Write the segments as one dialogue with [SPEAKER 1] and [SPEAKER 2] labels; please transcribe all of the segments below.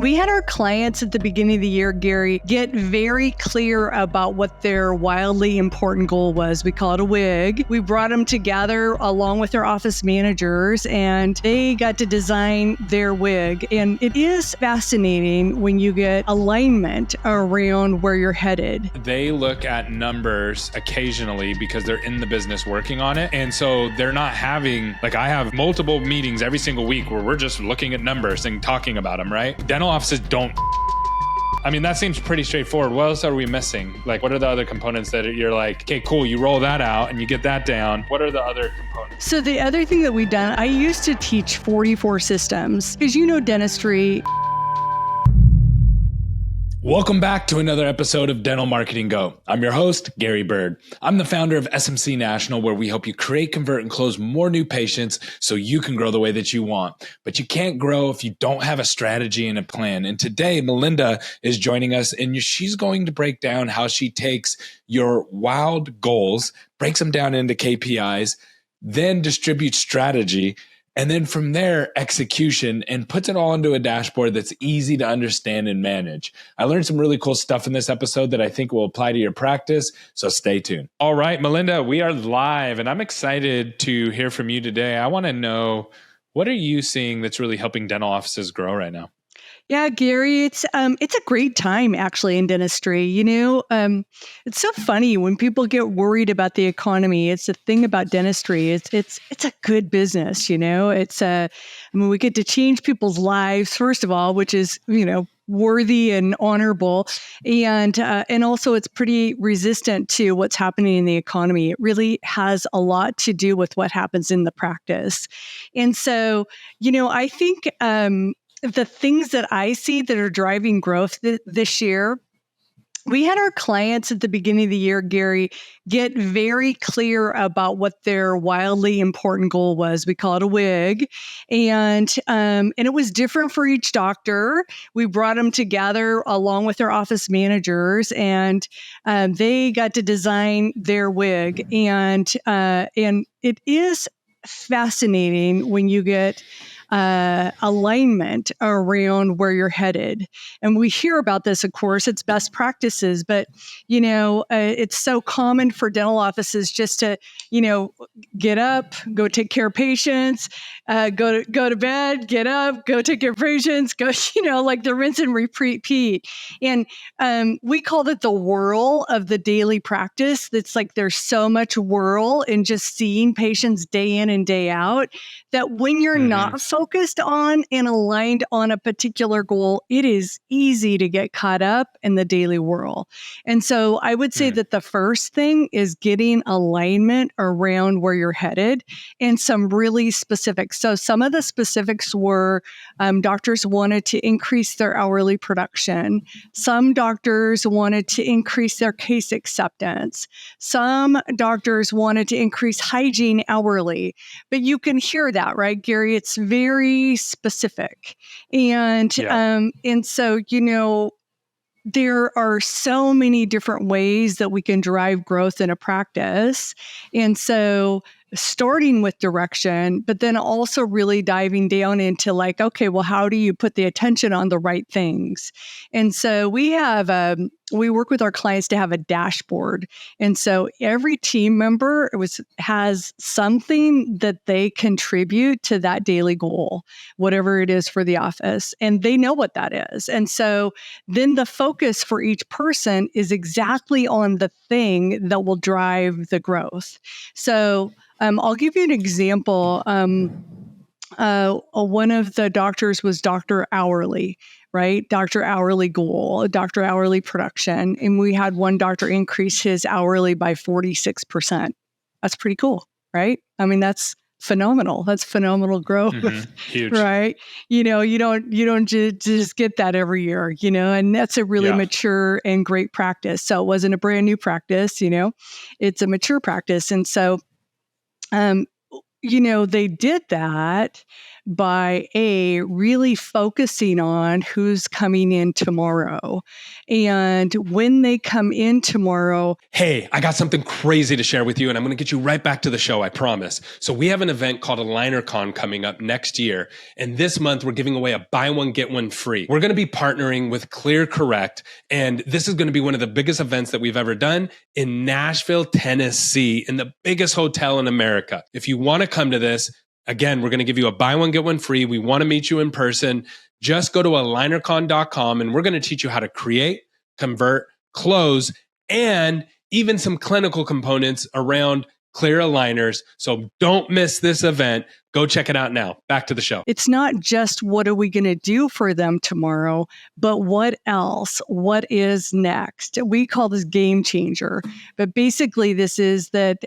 [SPEAKER 1] We had our clients at the beginning of the year, Gary, get very clear about what their wildly important goal was. We call it a WIG. We brought them together along with their office managers, and they got to design their WIG. And it is fascinating when you get alignment around where you're headed.
[SPEAKER 2] They look at numbers occasionally because they're in the business working on it. And so they're not having, like I have multiple meetings every single week where we're just looking at numbers and talking about them, right? Dental offices don't. I mean, that seems pretty straightforward. What else are we missing? Like, what are the other components that you're like, okay, cool, you roll that out and you get that down. What are the other components?
[SPEAKER 1] So the other thing that we've done, I used to teach 44 systems because dentistry.
[SPEAKER 2] Welcome back to another episode of Dental Marketing Go. I'm your host, Gary Bird. I'm the founder of SMC National, where we help you create, convert, and close more new patients so you can grow the way that you want. But you can't grow if you don't have a strategy and a plan. And today, Melinda is joining us, and she's going to break down how she takes your wild goals, breaks them down into KPIs, then distributes strategy, and then from there, execution, and puts it all into a dashboard that's easy to understand and manage. I learned some really cool stuff in this episode that I think will apply to your practice, so stay tuned. All right, Melinda, we are live, and I'm excited to hear from you today. I want to know, what are you seeing that's really helping dental offices grow right now?
[SPEAKER 1] Yeah, Gary, it's a great time actually in dentistry. It's so funny when people get worried about the economy. It's the thing about dentistry. It's a good business. We get to change people's lives first of all, which is worthy and honorable, and also it's pretty resistant to what's happening in the economy. It really has a lot to do with what happens in the practice, and so I think. The things that I see that are driving growth this year, we had our clients at the beginning of the year, Gary, get very clear about what their wildly important goal was. We call it a WIG, and it was different for each doctor. We brought them together along with their office managers, and they got to design their WIG. And it is fascinating when you get alignment around where you're headed. And we hear about this, of course, it's best practices, but, it's so common for dental offices just to, get up, go take care of patients, go to bed, get up, go take care of patients, go, like the rinse and repeat. And we called it the whirl of the daily practice. It's like there's so much whirl in just seeing patients day in and day out that when you're not focused on and aligned on a particular goal, it is easy to get caught up in the daily whirl. And so I would say that the first thing is getting alignment around where you're headed and some really specifics. So some of the specifics were doctors wanted to increase their hourly production. Some doctors wanted to increase their case acceptance. Some doctors wanted to increase hygiene hourly. But you can hear that, right, Gary? It's very specific. And so, there are so many different ways that we can drive growth in a practice. And so starting with direction, but then also really diving down into like, okay, well, how do you put the attention on the right things? And so we work with our clients to have a dashboard. And so every team member has something that they contribute to that daily goal, whatever it is for the office. And they know what that is. And so then the focus for each person is exactly on the thing that will drive the growth. So I'll give you an example. One of the doctors was Dr. Hourly, right? Dr. Hourly goal, Dr. Hourly production. And we had one doctor increase his hourly by 46%. That's pretty cool, right? I mean, that's phenomenal. That's phenomenal growth,
[SPEAKER 2] Huge,
[SPEAKER 1] right? You don't just get that every year, and that's a really mature and great practice. So it wasn't a brand new practice, it's a mature practice. And so, they did that. by really focusing on who's coming in tomorrow. And when they come in tomorrow.
[SPEAKER 3] Hey, I got something crazy to share with you, and I'm going to get you right back to the show, I promise. So we have an event called AlignerCon coming up next year. And this month, we're giving away a buy one, get one free. We're going to be partnering with ClearCorrect. And this is going to be one of the biggest events that we've ever done in Nashville, Tennessee, in the biggest hotel in America. If you want to come to this, again, we're going to give you a buy one, get one free. We want to meet you in person. Just go to alignercon.com and we're going to teach you how to create, convert, close, and even some clinical components around clear aligners. So don't miss this event. Go check it out now. Back to the show.
[SPEAKER 1] It's not just what are we going to do for them tomorrow, but what else? What is next? We call this game changer. But basically, this is that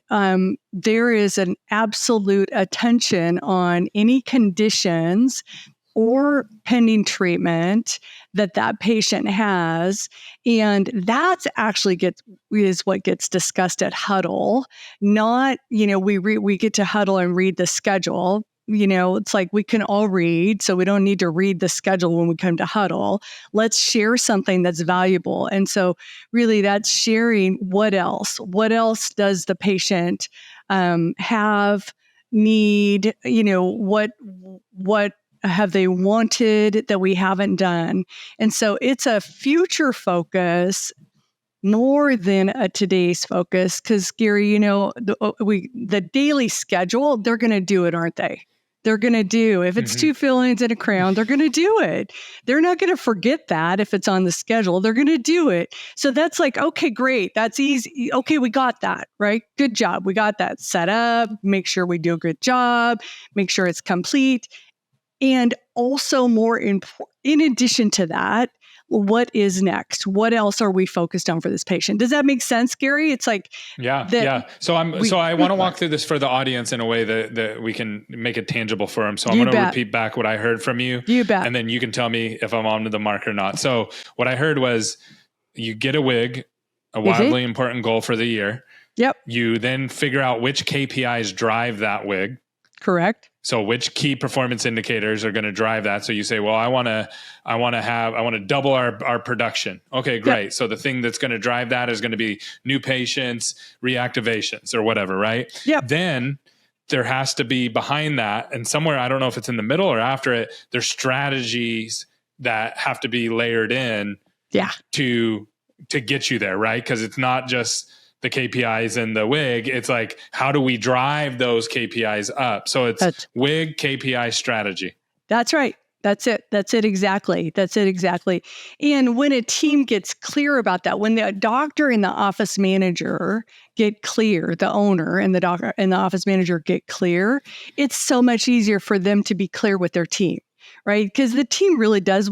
[SPEAKER 1] there is an absolute attention on any conditions or pending treatment that patient has. And that's actually is what gets discussed at huddle. Not, we get to huddle and read the schedule. It's like we can all read, so we don't need to read the schedule when we come to huddle. Let's share something that's valuable. And so really that's sharing what else does the patient have, need, what have they wanted that we haven't done? And so it's a future focus more than a today's focus. Because Gary, the daily schedule, they're going to do it, aren't they? They're going to do. If it's 2 fillings and a crown, they're going to do it. They're not going to forget that if it's on the schedule. They're going to do it. So that's like, okay, great. That's easy. Okay, we got that, right? Good job. We got that set up. Make sure we do a good job. Make sure it's complete. And also in addition to that, what is next? What else are we focused on for this patient? Does that make sense, Gary? It's like,
[SPEAKER 2] yeah. So I want to walk through this for the audience in a way that we can make it tangible for them. So I'm going to repeat back what I heard from you.
[SPEAKER 1] You bet.
[SPEAKER 2] And then you can tell me if I'm on to the mark or not. So what I heard was you get a WIG, a wildly important goal for the year.
[SPEAKER 1] Yep.
[SPEAKER 2] You then figure out which KPIs drive that WIG.
[SPEAKER 1] Correct.
[SPEAKER 2] So which key performance indicators are going to drive that? So you say, well, I want to double our production. Okay, great. Yep. So the thing that's going to drive that is going to be new patients, reactivations or whatever, right?
[SPEAKER 1] Yep.
[SPEAKER 2] Then there has to be behind that, and somewhere, I don't know if it's in the middle or after it, there's strategies that have to be layered in to get you there, right? Because it's not just the KPIs and the WIG. It's like, how do we drive those KPIs up? So it's WIG, KPI, strategy.
[SPEAKER 1] That's right. That's it. That's it exactly. And when a team gets clear about that, when the doctor and the office manager get clear, the owner and the doctor and the office manager get clear, it's so much easier for them to be clear with their team. Right, because the team really does they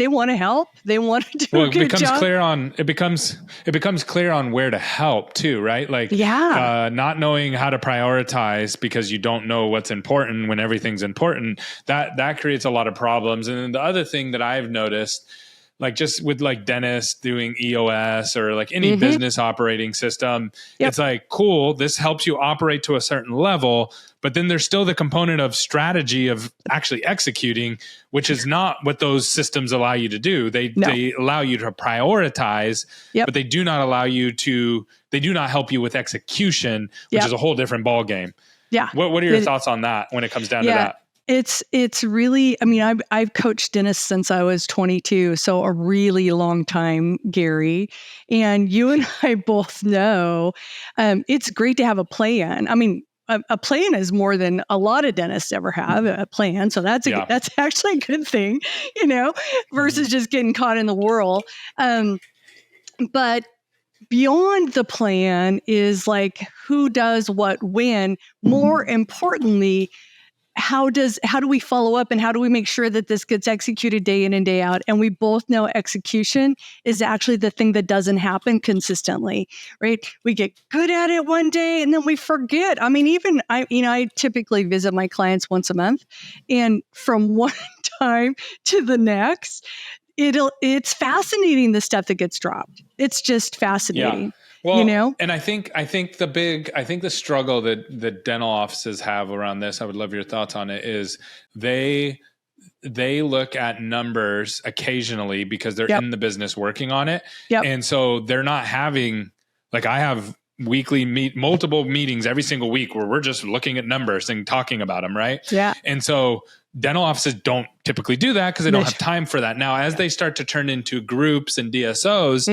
[SPEAKER 1] want to help. They want to do a good job.
[SPEAKER 2] It becomes clear on where to help too, right? Like, not knowing how to prioritize because you don't know what's important when everything's important. That creates a lot of problems. And then the other thing that I've noticed, like just with like dentists doing EOS or like any business operating system, it's like, cool, this helps you operate to a certain level, but then there's still the component of strategy of actually executing, which is not what those systems allow you to do. They allow you to prioritize, but they do not help you with execution, which is a whole different ballgame.
[SPEAKER 1] Yeah.
[SPEAKER 2] What are your thoughts on that when it comes down to that?
[SPEAKER 1] It's really, I mean, I've coached dentists since I was 22, so a really long time, Gary. And you and I both know it's great to have a plan. I mean, a plan is more than a lot of dentists ever have a plan. So that's actually a good thing, versus just getting caught in the whirl. But beyond the plan is like who does what when. More importantly, how do we follow up and how do we make sure that this gets executed day in and day out? And we both know execution is actually the thing that doesn't happen consistently, right? We get good at it one day and then we forget. I mean, even I typically visit my clients once a month, and from one time to the next, it's fascinating the stuff that gets dropped. It's just fascinating.
[SPEAKER 2] Well,
[SPEAKER 1] you know?
[SPEAKER 2] and I think the struggle that the dental offices have around this, I would love your thoughts on it, is they look at numbers occasionally because they're
[SPEAKER 1] Yep.
[SPEAKER 2] in the business working on it.
[SPEAKER 1] Yep.
[SPEAKER 2] And so they're not having, like, I have multiple meetings every single week where we're just looking at numbers and talking about them. Right.
[SPEAKER 1] Yeah.
[SPEAKER 2] And so dental offices don't typically do that because they don't have time for that. Now, as they start to turn into groups and DSOs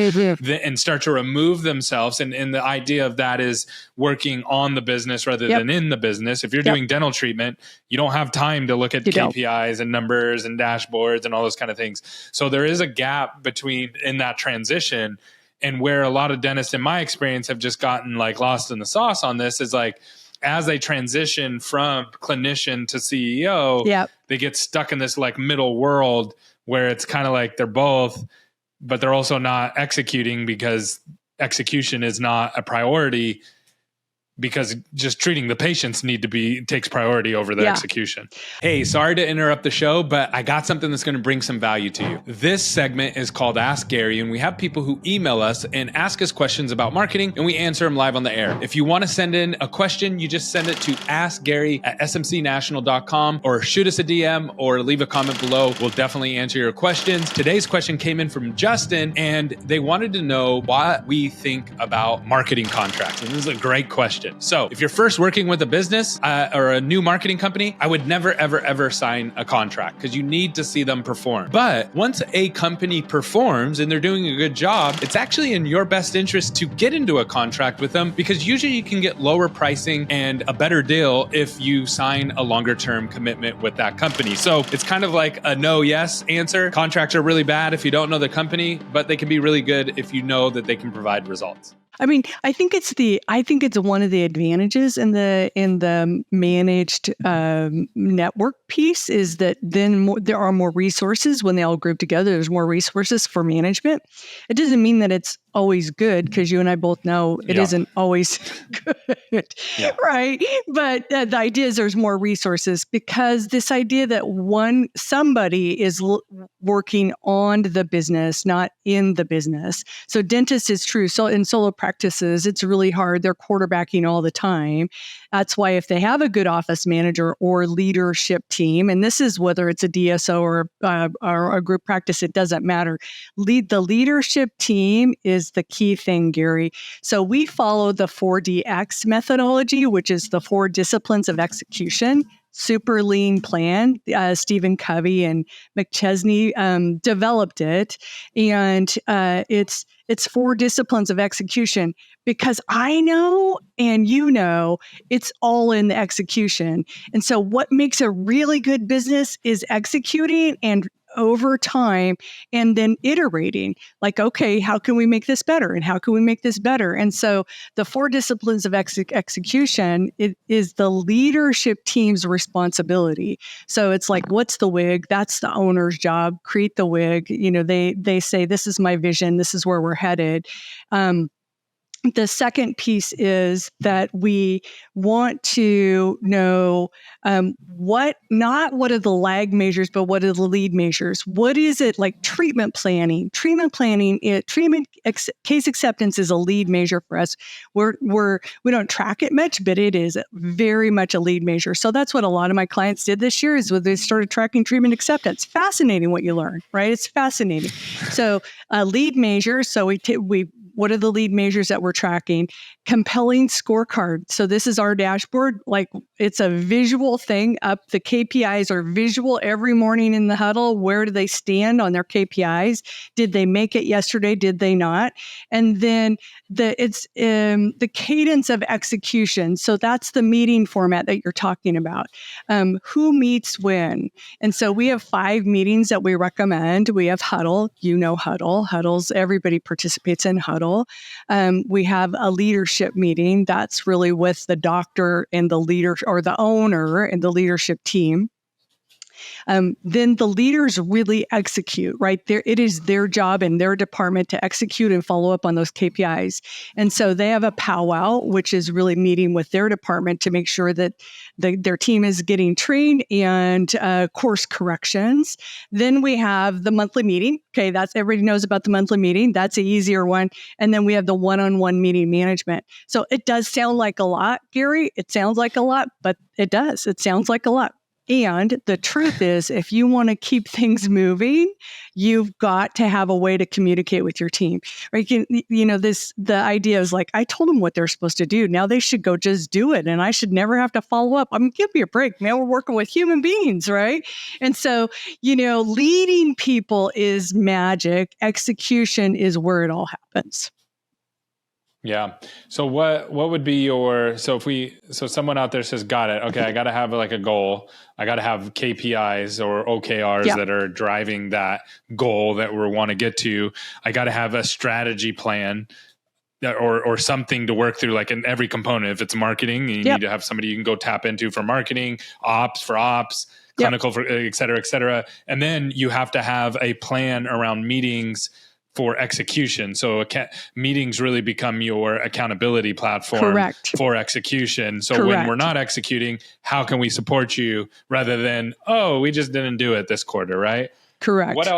[SPEAKER 2] and start to remove themselves, and the idea of that is working on the business rather than in the business. If you're doing dental treatment, you don't have time to look at KPIs and numbers and dashboards and all those kind of things. So there is a gap in that transition, and where a lot of dentists, in my experience, have just gotten like lost in the sauce on this is like, as they transition from clinician to CEO, they get stuck in this like middle world where it's kind of like they're both, but they're also not executing because execution is not a priority, because just treating the patients takes priority over the execution. Hey, sorry to interrupt the show, but I got something that's going to bring some value to you. This segment is called Ask Gary, and we have people who email us and ask us questions about marketing, and we answer them live on the air. If you want to send in a question, you just send it to askgary@smcnational.com, or shoot us a DM or leave a comment below. We'll definitely answer your questions. Today's question came in from Justin, and they wanted to know what we think about marketing contracts. And this is a great question. So if you're first working with a business or a new marketing company, I would never, ever, ever sign a contract because you need to see them perform. But once a company performs and they're doing a good job, it's actually in your best interest to get into a contract with them, because usually you can get lower pricing and a better deal if you sign a longer term commitment with that company. So it's kind of like a no-yes answer. Contracts are really bad if you don't know the company, but they can be really good if you know that they can provide results.
[SPEAKER 1] I mean, I think it's one of the advantages in the managed network piece is that then there are more resources when they all group together. There's more resources for management. It doesn't mean that it's always good, because you and I both know it isn't always good, right? But the idea is there's more resources, because this idea that somebody is working on the business, not in the business. So dentist is true. So in solo practices, it's really hard. They're quarterbacking all the time. That's why if they have a good office manager or leadership team, and this is whether it's a DSO or a group practice, it doesn't matter. The leadership team is the key thing, Gary. So we follow the 4DX methodology, which is the 4 disciplines of execution. Super lean plan. Stephen Covey and McChesney developed it, and it's 4 disciplines of execution, because I know and you know it's all in the execution. And so what makes a really good business is executing and over time, and then iterating, like, okay, how can we make this better? And how can we make this better? And so the 4 disciplines of execution, it is the leadership team's responsibility. So it's like, what's the wig? That's the owner's job. Create the wig. You know, they say, this is my vision. This is where we're headed. The second piece is that we want to know what are the lag measures, but what are the lead measures? What is it like treatment planning? Case acceptance is a lead measure for us. We don't track it much, but it is very much a lead measure. So that's what a lot of my clients did this year, is when they started tracking treatment acceptance. Fascinating what you learn, right? It's fascinating. So lead measures. So what are the lead measures that we're tracking? Compelling scorecard. So this is our dashboard. Like, it's a visual thing up. The KPIs are visual every morning in the huddle. Where do they stand on their KPIs? Did they make it yesterday? Did they not? And then the cadence of execution. So that's the meeting format that you're talking about. Who meets when? And so we have 5 meetings that we recommend. We have Huddle. You know Huddle. Huddle's, everybody participates in Huddle. We have a leadership meeting. That's really with the doctor and the leader, or the owner and the leadership team. Then the leaders really execute, right? It is their job in their department to execute and follow up on those KPIs. And so they have a powwow, which is really meeting with their department to make sure that their team is getting trained and course corrections. Then we have the monthly meeting. Okay, that's everybody knows about the monthly meeting. That's the easier one. And then we have the one-on-one meeting management. So it does sound like a lot, Gary. It sounds like a lot, but it does. It sounds like a lot. And the truth is, if you want to keep things moving, you've got to have a way to communicate with your team. Right? The idea is like, I told them what they're supposed to do. Now they should go just do it. And I should never have to follow up. Give me a break, man. We're working with human beings, right? And so, leading people is magic. Execution is where it all happens.
[SPEAKER 2] Yeah. So what would be so someone out there says, got it. Okay. I got to have like a goal. I got to have KPIs or OKRs that are driving that goal that we want to get to. I got to have a strategy plan or something to work through, like in every component. If it's marketing, you need to have somebody you can go tap into for marketing, ops for ops, clinical for et cetera. And then you have to have a plan around meetings for execution. So meetings really become your accountability platform for execution. So when we're not executing, how can we support you rather than, we just didn't do it this quarter, right?
[SPEAKER 1] Correct.
[SPEAKER 2] What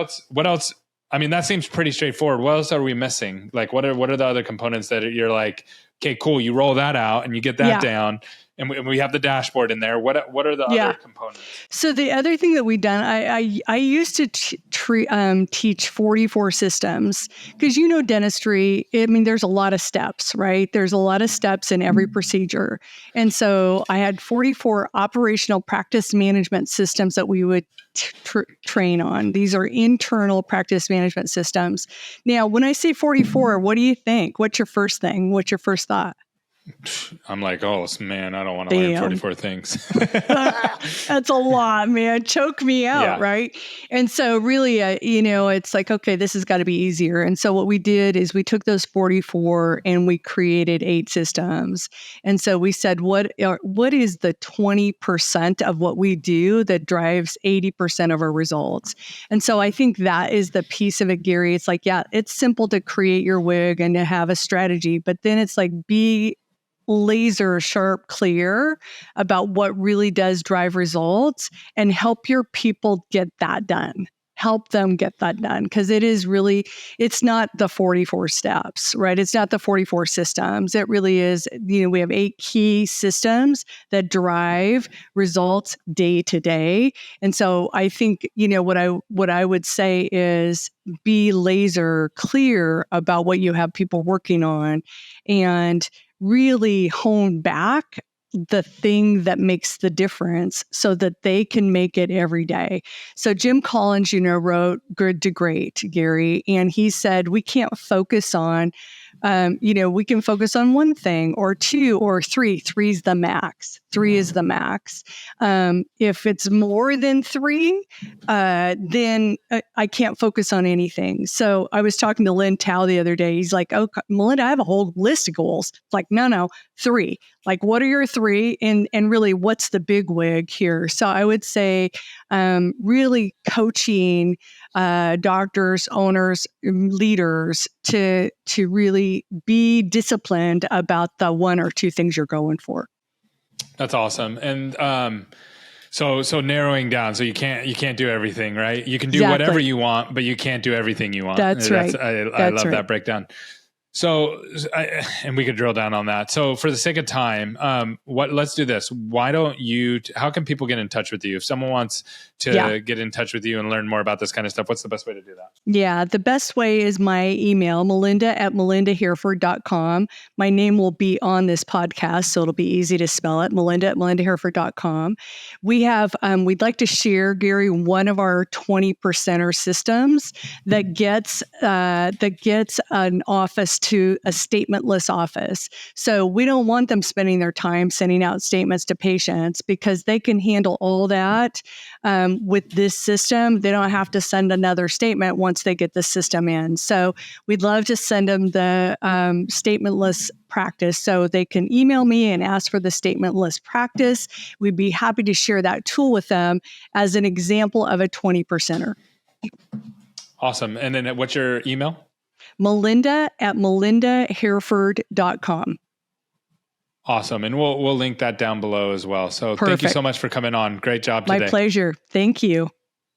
[SPEAKER 2] else? I mean, that seems pretty straightforward. What else are we missing? Like, what are the other components that you're like, okay, cool, you roll that out and you get that down. And we have the dashboard in there. What are the other components?
[SPEAKER 1] So the other thing that we've done, I used to teach 44 systems because dentistry. I mean, there's a lot of steps, right? There's a lot of steps in every procedure, and so I had 44 operational practice management systems that we would train on. These are internal practice management systems. Now, when I say 44, what do you think? What's your first thing? What's your first thought?
[SPEAKER 2] I'm like, man, I don't want to learn 44 things.
[SPEAKER 1] That's a lot, man. Choke me out, right? And so really, it's like, okay, this has got to be easier. And so what we did is we took those 44 and we created 8 systems. And so we said, what is the 20% of what we do that drives 80% of our results? And so I think that is the piece of it, Gary. It's like, it's simple to create your wig and to have a strategy, but then it's like, be laser sharp clear about what really does drive results and help your people get that done. Help them get that done because it's not the 44 steps, right? It's not the 44 systems. It really is, we have 8 key systems that drive results day to day. And so I think, what I would say is be laser clear about what you have people working on and really hone back the thing that makes the difference so that they can make it every day. So Jim Collins, wrote Good to Great, Gary, and he said, we can't focus on, we can focus on one thing or 2 or 3. 3 is the max. 3 is the max. If it's more than 3, then I can't focus on anything. So I was talking to Lynn Tao the other day. He's like, Melinda, I have a whole list of goals. It's like, no, 3. Like, what are your 3? And really, what's the big wig here? So I would say really coaching doctors, owners, leaders to really be disciplined about the 1 or 2 things you're going for.
[SPEAKER 2] That's awesome. And so narrowing down, so you can't do everything, right? You can do whatever you want, but you can't do everything you want.
[SPEAKER 1] That's right.
[SPEAKER 2] I love that breakdown. So, and we could drill down on that. So for the sake of time, let's do this. Why don't how can people get in touch with you? If someone wants to get in touch with you and learn more about this kind of stuff, what's the best way to do that? Yeah, the best way is my email, melinda@melindaheryford.com. My name will be on this podcast, so it'll be easy to spell it, melinda@melindaheryford.com. We have, we'd like to share, Gary, one of our 20%er systems that gets an office
[SPEAKER 1] to a statementless office. So we don't want them spending their time sending out statements to patients because they can handle all that with this system. They don't have to send another statement once they get the system in. So we'd love to send them the statementless practice. So they can email me and ask for the statementless practice. We'd be happy to share that tool with them as an example of a 20%er.
[SPEAKER 2] Awesome. And then what's your email?
[SPEAKER 1] Melinda@melindahereford.com.
[SPEAKER 2] Awesome. And we'll link that down below as well. So
[SPEAKER 1] Perfect.
[SPEAKER 2] Thank you so much for coming on. Great job today.
[SPEAKER 1] My pleasure. Thank you.